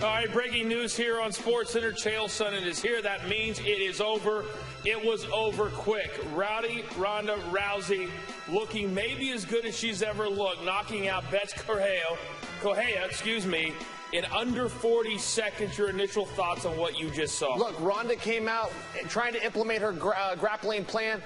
All right, breaking news here on Sportscenter. Chael Sonnen is here. That means it is over. It was over quick. Ronda Rousey looking maybe as good as she's ever looked, knocking out Bethe Correia, in under 40 seconds. Your initial thoughts on what you just saw? Look, Ronda came out trying to implement her grappling plan.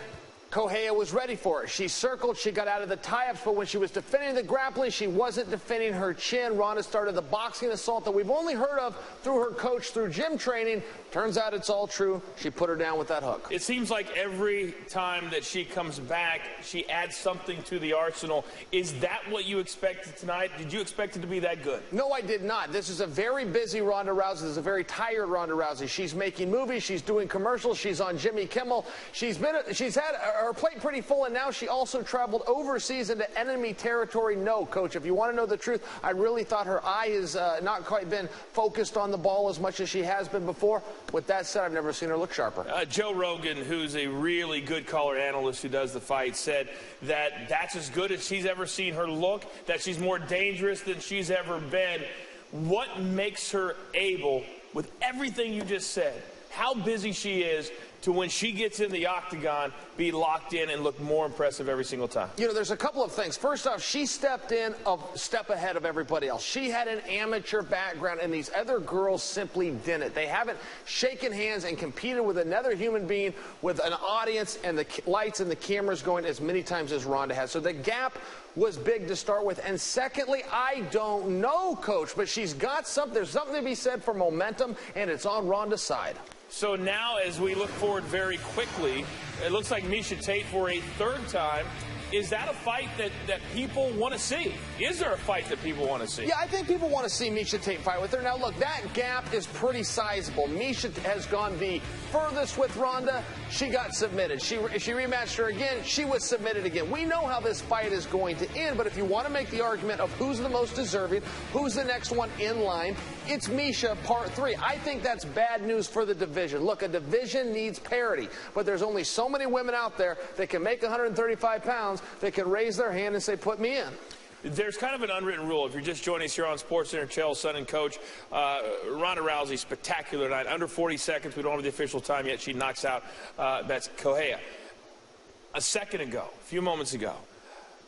Correia was ready for it. She circled, she got out of the tie-ups, but when she was defending the grappling, she wasn't defending her chin. Ronda started the boxing assault that we've only heard of through her coach, through gym training. Turns out it's all true. She put her down with that hook. It seems like every time that she comes back, she adds something to the arsenal. Is that what you expected tonight? Did you expect it to be that good? No, I did not. This is a very busy Ronda Rousey. This is a very tired Ronda Rousey. She's making movies. She's doing commercials. She's on Jimmy Kimmel. She's had her plate pretty full, and now she also traveled overseas into enemy territory. No, Coach, if you want to know the truth, I really thought her eye has not quite been focused on the ball as much as she has been before. With that said, I've never seen her look sharper. Joe Rogan, who's a really good color analyst who does the fight, said that that's as good as she's ever seen her look, that she's more dangerous than she's ever been. What makes her able, with everything you just said, how busy she is, to when she gets in the octagon, be locked in and look more impressive every single time? You know, there's a couple of things. First off, she stepped in a step ahead of everybody else. She had an amateur background, and these other girls simply didn't. They haven't shaken hands and competed with another human being with an audience and the lights and the cameras going as many times as Ronda has. So the gap was big to start with. And secondly, I don't know, Coach, but she's got something. There's something to be said for momentum, and it's on Ronda's side. So now, as we look forward very quickly, it looks like Miesha Tate for a third time. Is that a fight that people want to see? Is there a fight that people want to see? Yeah, I think people want to see Miesha Tate fight with her. Now, look, that gap is pretty sizable. Miesha has gone the furthest with Ronda. She got submitted. If she rematched her again, she was submitted again. We know how this fight is going to end, but if you want to make the argument of who's the most deserving, who's the next one in line, it's Miesha part 3. I think that's bad news for the division. Look, a division needs parity, but there's only so many women out there that can make 135 pounds that can raise their hand and say, put me in. There's kind of an unwritten rule. If you're just joining us here on SportsCenter, Chael Sonnen, Coach, Ronda Rousey, spectacular night. Under 40 seconds. We don't have the official time yet. She knocks out Bethe Correia. A second ago, a few moments ago,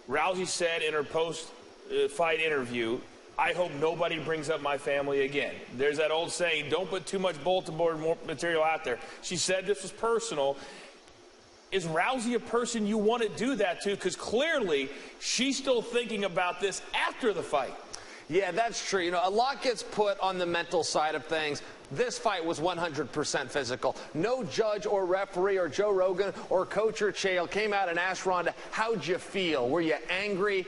Rousey said in her post-fight interview, I hope nobody brings up my family again. There's that old saying, don't put too much bulletin board material out there. She said this was personal. Is Rousey a person you want to do that to? Because clearly she's still thinking about this after the fight. Yeah, that's true. You know, a lot gets put on the mental side of things. This fight was 100% physical. No judge or referee or Joe Rogan or coach or Chael came out and asked Ronda, how'd you feel? Were you angry?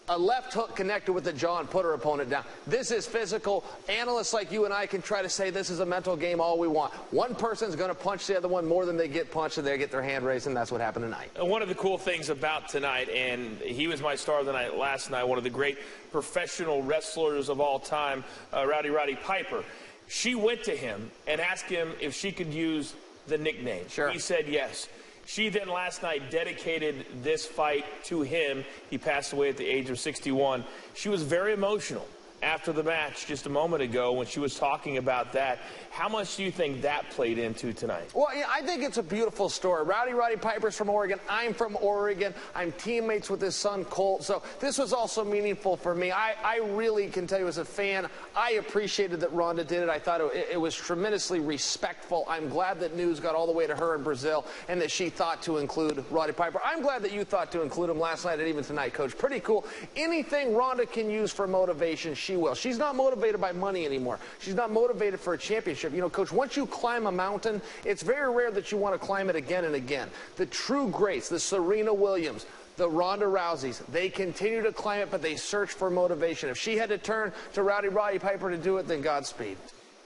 A left hook connected with the jaw and put her opponent down. This is physical. Analysts like you and I can try to say this is a mental game all we want. One person's going to punch the other one more than they get punched, and they get their hand raised, and that's what happened tonight. One of the cool things about tonight, and he was my star of the night last night, one of the great professional wrestlers of all time, Roddy Piper. She went to him and asked him if she could use the nickname. Sure. He said yes. She then last night dedicated this fight to him. He passed away at the age of 61. She was very emotional after the match just a moment ago when she was talking about that. How much do you think that played into tonight? Well, yeah, I think it's a beautiful story. Roddy Piper's from Oregon. I'm from Oregon. I'm teammates with his son, Colt. So this was also meaningful for me. I really can tell you as a fan, I appreciated that Ronda did it. I thought it was tremendously respectful. I'm glad that news got all the way to her in Brazil and that she thought to include Roddy Piper. I'm glad that you thought to include him last night and even tonight, Coach. Pretty cool. Anything Ronda can use for motivation, she will. She's not motivated by money anymore. She's not motivated for a championship. You know, Coach, once you climb a mountain, it's very rare that you want to climb it again and again. The true greats, the Serena Williams, the Ronda Rouseys, they continue to climb it, but they search for motivation. If she had to turn to Roddy Piper to do it, then Godspeed.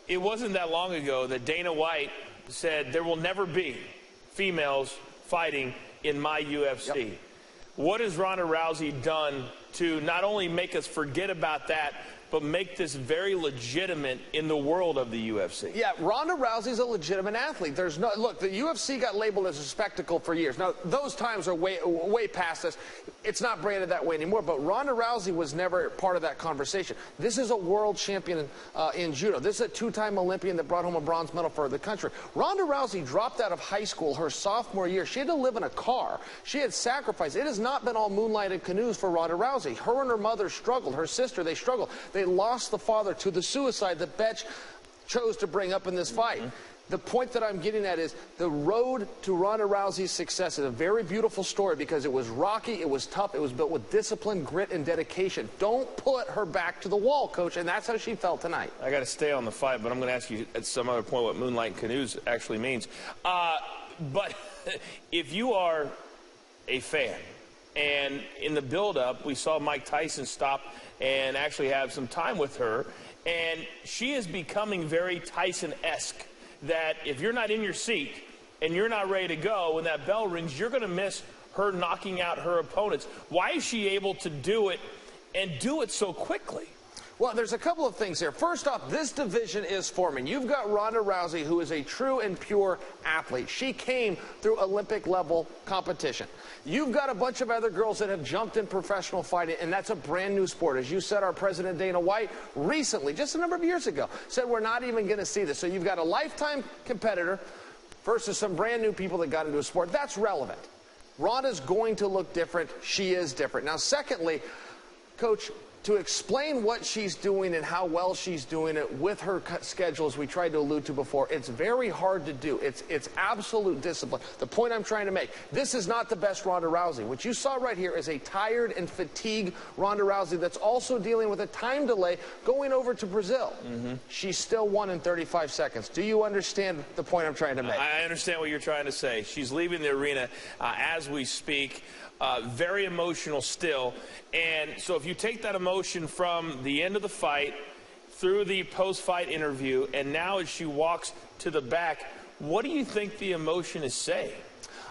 It wasn't that long ago that Dana White said there will never be females fighting in my UFC. Yep. What has Ronda Rousey done to not only make us forget about that, but make this very legitimate in the world of the UFC. Yeah, Ronda Rousey's a legitimate athlete. There's no look. The UFC got labeled as a spectacle for years. Now those times are way past us. It's not branded that way anymore. But Ronda Rousey was never part of that conversation. This is a world champion in judo. This is a two-time Olympian that brought home a bronze medal for the country. Ronda Rousey dropped out of high school her sophomore year. She had to live in a car. She had sacrificed. It has not been all moonlighted canoes for Ronda Rousey. Her and her mother struggled. Her sister, they struggled. They lost the father to the suicide that Bethe chose to bring up in this fight. The point that I'm getting at is the road to Ronda Rousey's success is a very beautiful story because it was rocky, it was tough, it was built with discipline, grit, and dedication. Don't put her back to the wall, Coach, and that's how she felt tonight. I got to stay on the fight, but I'm going to ask you at some other point what moonlight canoes actually means. But if you are a fan, and in the build-up, we saw Mike Tyson stop and actually have some time with her, and she is becoming very Tyson-esque. That if you're not in your seat and you're not ready to go when that bell rings, you're going to miss her knocking out her opponents. Why is she able to do it and do it so quickly? Well, there's a couple of things here. First off, this division is forming. You've got Ronda Rousey, who is a true and pure athlete. She came through Olympic-level competition. You've got a bunch of other girls that have jumped in professional fighting, and that's a brand new sport. As you said, our President Dana White recently, just a number of years ago, said we're not even going to see this. So you've got a lifetime competitor versus some brand new people that got into a sport. That's relevant. Ronda's going to look different. She is different. Now, secondly, Coach, to explain what she's doing and how well she's doing it with her schedule, as we tried to allude to before, it's very hard to do. It's absolute discipline. The point I'm trying to make, this is not the best Ronda Rousey. What you saw right here is a tired and fatigued Ronda Rousey that's also dealing with a time delay going over to Brazil. She still won in 35 seconds. Do you understand the point I'm trying to make? I understand what you're trying to say. She's leaving the arena as we speak. Very emotional still. And so if you take that emotion from the end of the fight through the post-fight interview, and now as she walks to the back, what do you think the emotion is saying?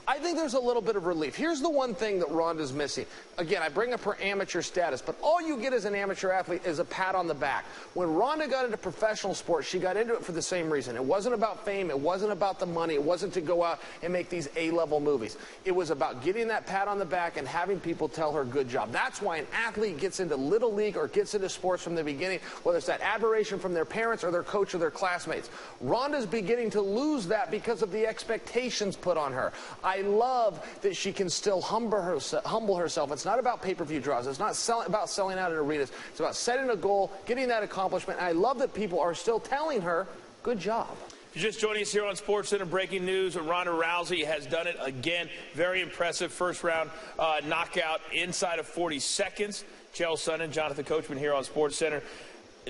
I think there's a little bit of relief. Here's the one thing that Ronda's missing. Again, I bring up her amateur status, but all you get as an amateur athlete is a pat on the back. When Ronda got into professional sports, she got into it for the same reason. It wasn't about fame. It wasn't about the money. It wasn't to go out and make these A-level movies. It was about getting that pat on the back and having people tell her good job. That's why an athlete gets into Little League or gets into sports from the beginning, whether it's that admiration from their parents or their coach or their classmates. Ronda's beginning to lose that because of the expectations put on her. I love that she can still humble herself. It's not about pay-per-view draws. It's not about selling out at arenas. It's about setting a goal, getting that accomplishment. And I love that people are still telling her, good job. If you're just joining us here on Sportscenter, breaking news, Ronda Rousey has done it again. Very impressive first-round knockout inside of 40 seconds. Chael, Sonnen, Jonathon, Coachman here on Sportscenter.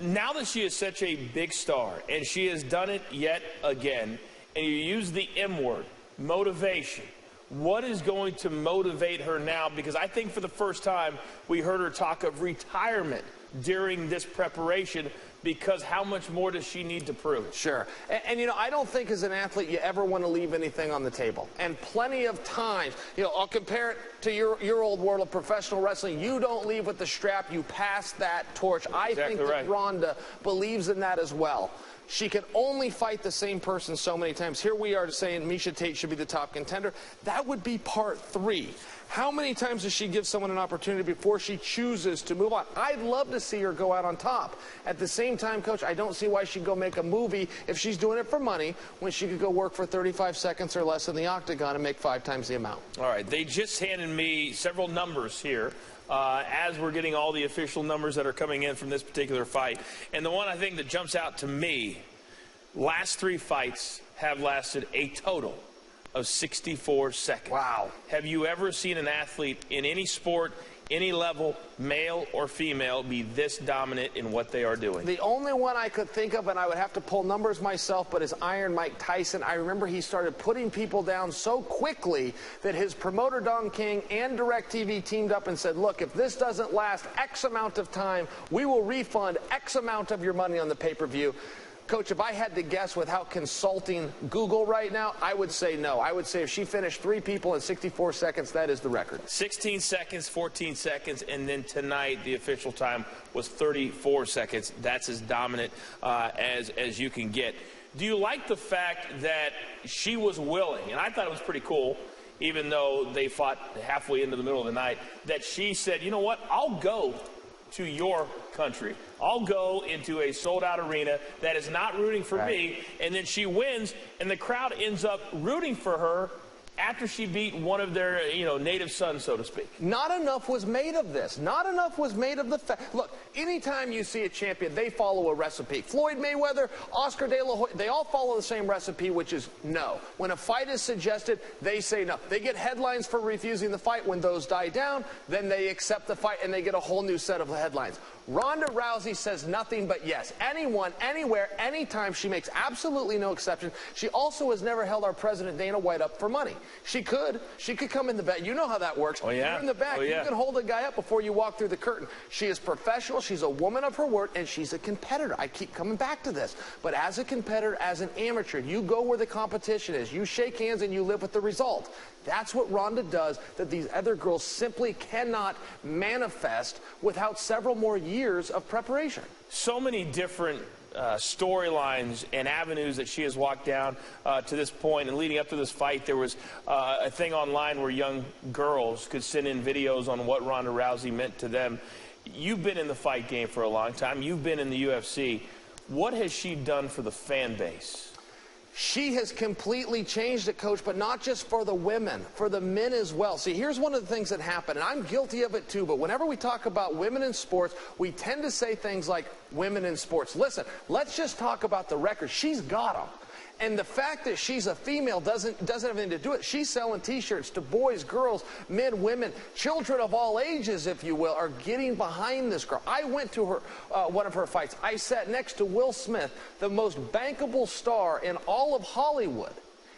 Now that she is such a big star, and she has done it yet again, and you use the M word, motivation. What is going to motivate her now? Because I think for the first time we heard her talk of retirement during this preparation, because how much more does she need to prove? Sure. And you know, I don't think as an athlete you ever want to leave anything on the table. And plenty of times, you know, I'll compare it to your old world of professional wrestling. You don't leave with the strap. You pass that torch. I think that Ronda believes in that as well. She can only fight the same person so many times. Here we are saying Miesha Tate should be the top contender. That would be part 3. How many times does she give someone an opportunity before she chooses to move on? I'd love to see her go out on top. At the same time, Coach, I don't see why she'd go make a movie if she's doing it for money when she could go work for 35 seconds or less in the octagon and make 5 times the amount. All right, they just handed me several numbers here. As we're getting all the official numbers that are coming in from this particular fight. And the one I think that jumps out to me, last 3 fights have lasted a total of 64 seconds. Wow. Have you ever seen an athlete in any sport, any level, male or female, be this dominant in what they are doing? The only one I could think of, and I would have to pull numbers myself, but is Iron Mike Tyson. I remember he started putting people down so quickly that his promoter Don King and DirecTV teamed up and said, look, if this doesn't last X amount of time, we will refund X amount of your money on the pay-per-view. Coach, if I had to guess without consulting Google right now, I would say no. I would say if she finished 3 people in 64 seconds, that is the record. 16 seconds, 14 seconds, and then tonight the official time was 34 seconds. That's as dominant as you can get. Do you like the fact that she was willing, and I thought it was pretty cool, even though they fought halfway into the middle of the night, that she said, you know what, I'll go to your country. I'll go into a sold-out arena that is not rooting for me, and then she wins, and the crowd ends up rooting for her after she beat one of their, native sons, so to speak. Not enough was made of this. Not enough was made of the fact. Look, anytime you see a champion, they follow a recipe. Floyd Mayweather, Oscar De La Hoya, they all follow the same recipe, which is no. When a fight is suggested, they say no. They get headlines for refusing the fight. When those die down, then they accept the fight, and they get a whole new set of headlines. Ronda Rousey says nothing but yes. Anyone, anywhere, anytime. She makes absolutely no exception. She also has never held our president Dana White up for money. She could come in the back. You know how that works. Oh, yeah. You're in the back. You can hold a guy up before you walk through the curtain. She is professional. She's a woman of her word, and she's a competitor. I keep coming back to this. But as a competitor, as an amateur, you go where the competition is. You shake hands and you live with the result. That's what Ronda does that these other girls simply cannot manifest without several more years of preparation. So many different storylines and avenues that she has walked down to this point. And leading up to this fight, there was a thing online where young girls could send in videos on what Ronda Rousey meant to them. You've been in the fight game for a long time. You've been in the UFC. What has she done for the fan base? She has completely changed it, Coach, but not just for the women, for the men as well. See, here's one of the things that happen, and I'm guilty of it too, but whenever we talk about women in sports, we tend to say things like women in sports. Listen, let's just talk about the record. She's got them. And the fact that she's a female doesn't have anything to do with it. She's selling T-shirts to boys, girls, men, women, children of all ages, if you will, are getting behind this girl. I went to her one of her fights. I sat next to Will Smith, the most bankable star in all of Hollywood.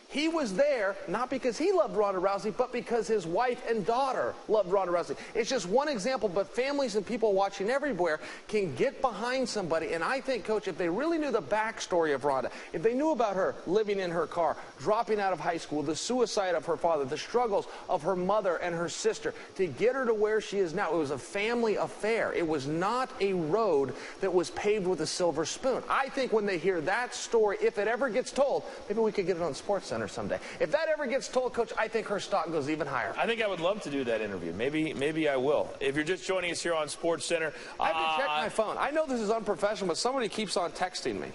He was there not because he loved Ronda Rousey, but because his wife and daughter loved Ronda Rousey. It's just one example, but families and people watching everywhere can get behind somebody. And I think, Coach, if they really knew the backstory of Ronda, if they knew about her living in her car, dropping out of high school, the suicide of her father, the struggles of her mother and her sister, to get her to where she is now, it was a family affair. It was not a road that was paved with a silver spoon. I think when they hear that story, if it ever gets told, maybe we could get it on Sportscenter someday. If that ever gets told, Coach, I think her stock goes even higher. I think I would love to do that interview. Maybe I will. If you're just joining us here on SportsCenter, I have to check my phone. I know this is unprofessional, but somebody keeps on texting me,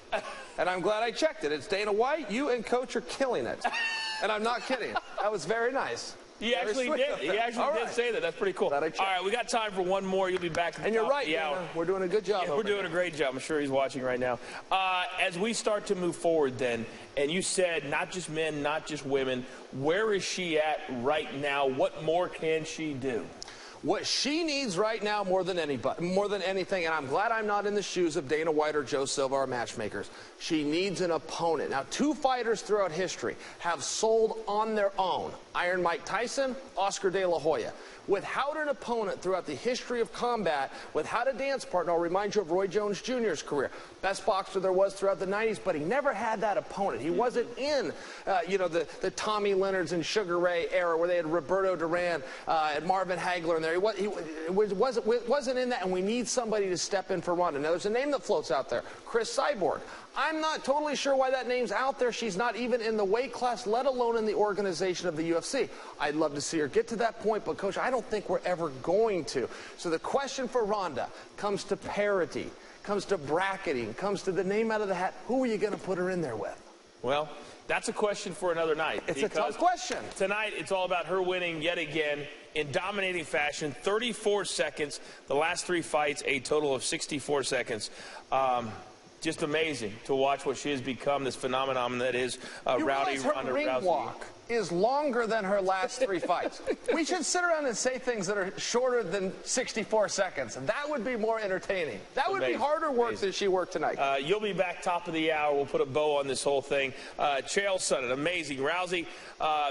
and I'm glad I checked it. It's Dana White. You and Coach are killing it, and I'm not kidding. That was very nice. He actually did. He actually did say that. That's pretty cool. All right, we got time for one more. You'll be back. And you're right, Dana. We're doing a good job. Yeah, we're doing a great job. I'm sure he's watching right now. As we start to move forward then, and you said not just men, not just women, where is she at right now? What more can she do? What she needs right now more than anything, and I'm glad I'm not in the shoes of Dana White or Joe Silva, our matchmakers, she needs an opponent. Now, 2 fighters throughout history have sold on their own. Iron Mike Tyson, Oscar De La Hoya. Without an opponent throughout the history of combat, without a dance partner, I'll remind you of Roy Jones Jr.'s career. Best boxer there was throughout the 90s, but he never had that opponent. He wasn't in, the Tommy Leonards and Sugar Ray era where they had Roberto Duran and Marvin Hagler in there. He wasn't in that, and we need somebody to step in for Ronda. Now, there's a name that floats out there, Chris Cyborg. I'm not totally sure why that name's out there. She's not even in the weight class, let alone in the organization of the UFC. I'd love to see her get to that point, but, Coach, I don't think we're ever going to. So the question for Ronda comes to parity, comes to bracketing, comes to the name out of the hat. Who are you going to put her in there with? Well, that's a question for another night. It's a tough question. Tonight, it's all about her winning yet again in dominating fashion. 34 seconds. The last 3 fights, a total of 64 seconds. Just amazing to watch what she has become, this phenomenon that is Ronda Rousey. Walk is longer than her last 3 fights. We should sit around and say things that are shorter than 64 seconds. That would be more entertaining. That would be harder work than she worked tonight. You'll be back top of the hour. We'll put a bow on this whole thing. Chael, Sonnen, amazing. Rousey,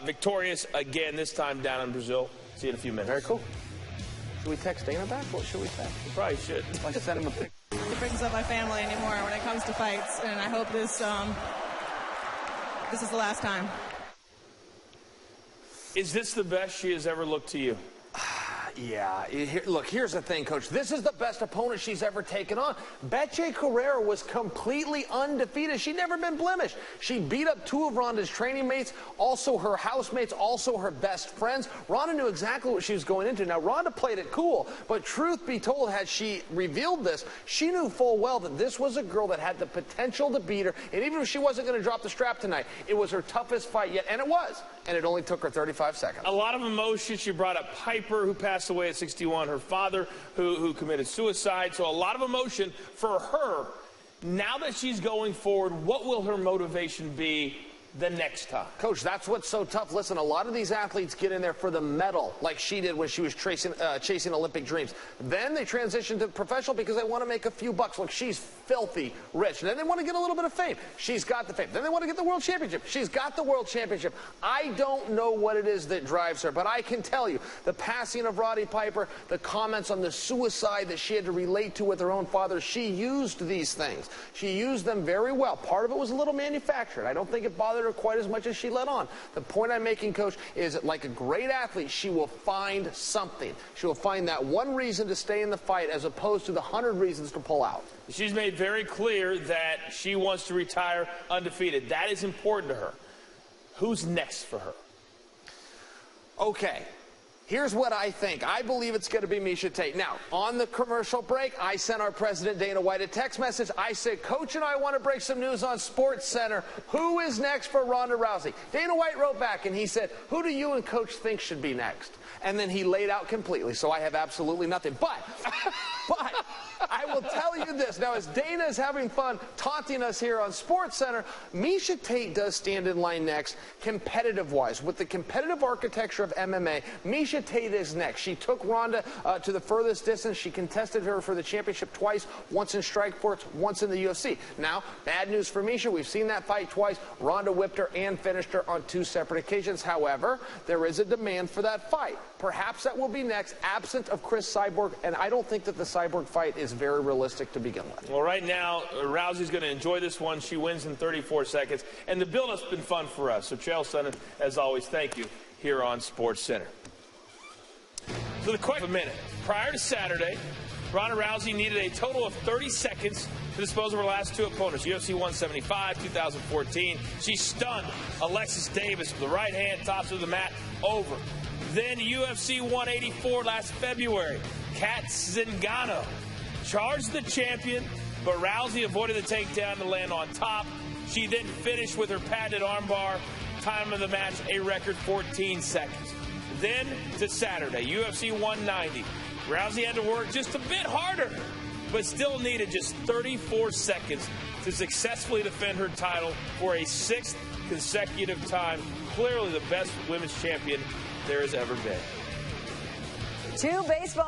victorious again, this time down in Brazil. See you in a few minutes. Very cool. Should we text Dana back? What should we text? We probably should. Let's send him a picture. brings up my family anymore when it comes to fights, and I hope this is the last time. Is this the best she has ever looked to you? Yeah, look, here's the thing, Coach. This is the best opponent she's ever taken on. Bethe Correia was completely undefeated. She'd never been blemished. She beat up 2 of Ronda's training mates, also her housemates, also her best friends. Ronda knew exactly what she was going into. Now, Ronda played it cool, but truth be told, had she revealed this, she knew full well that this was a girl that had the potential to beat her, and even if she wasn't going to drop the strap tonight, it was her toughest fight yet, and it was, and it only took her 35 seconds. A lot of emotion. She brought up Piper, who passed away at 61, her father who committed suicide. So a lot of emotion for her. Now that she's going forward, what will her motivation be the next time? Coach, that's what's so tough. Listen, a lot of these athletes get in there for the medal, like she did when she was chasing Olympic dreams. Then they transition to professional because they want to make a few bucks. Look, she's filthy rich. And then they want to get a little bit of fame. She's got the fame. Then they want to get the world championship. She's got the world championship. I don't know what it is that drives her, but I can tell you the passing of Roddy Piper, the comments on the suicide that she had to relate to with her own father, she used these things. She used them very well. Part of it was a little manufactured. I don't think it bothered her quite as much as she let on. The point I'm making, Coach, is that like a great athlete, she will find something. She will find that one reason to stay in the fight as opposed to the 100 reasons to pull out. She's made very clear that she wants to retire undefeated. That is important to her. Who's next for her? Okay. Here's what I think. I believe it's going to be Miesha Tate. Now, on the commercial break, I sent our president, Dana White, a text message. I said, Coach and I want to break some news on SportsCenter. Who is next for Ronda Rousey? Dana White wrote back, and he said, who do you and Coach think should be next? And then he laid out completely, so I have absolutely nothing. But I will tell you this. Now, as Dana is having fun taunting us here on SportsCenter, Miesha Tate does stand in line next, competitive-wise. With the competitive architecture of MMA, Miesha Tate is next. She took Ronda to the furthest distance. She contested her for the championship twice, once in Strikeforce, once in the UFC. Now, bad news for Miesha. We've seen that fight twice. Ronda whipped her and finished her on 2 separate occasions. However, there is a demand for that fight. Perhaps that will be next, absent of Chris Cyborg, and I don't think that the Cyborg fight is very realistic to begin with. Well, right now, Rousey's going to enjoy this one. She wins in 34 seconds, and the build-up's been fun for us. So, Chael, Sonnen, as always, thank you here on SportsCenter. So the question of a minute. Prior to Saturday, Ronda Rousey needed a total of 30 seconds to dispose of her last 2 opponents. UFC 175, 2014. She stunned Alexis Davis with the right hand, tops of the mat, over. Then UFC 184 last February. Kat Zingano charged the champion, but Rousey avoided the takedown to land on top. She then finished with her patented armbar. Time of the match, a record 14 seconds. Then to Saturday, UFC 190. Rousey had to work just a bit harder, but still needed just 34 seconds to successfully defend her title for a 6th consecutive time. Clearly the best women's champion there has ever been. 2 baseball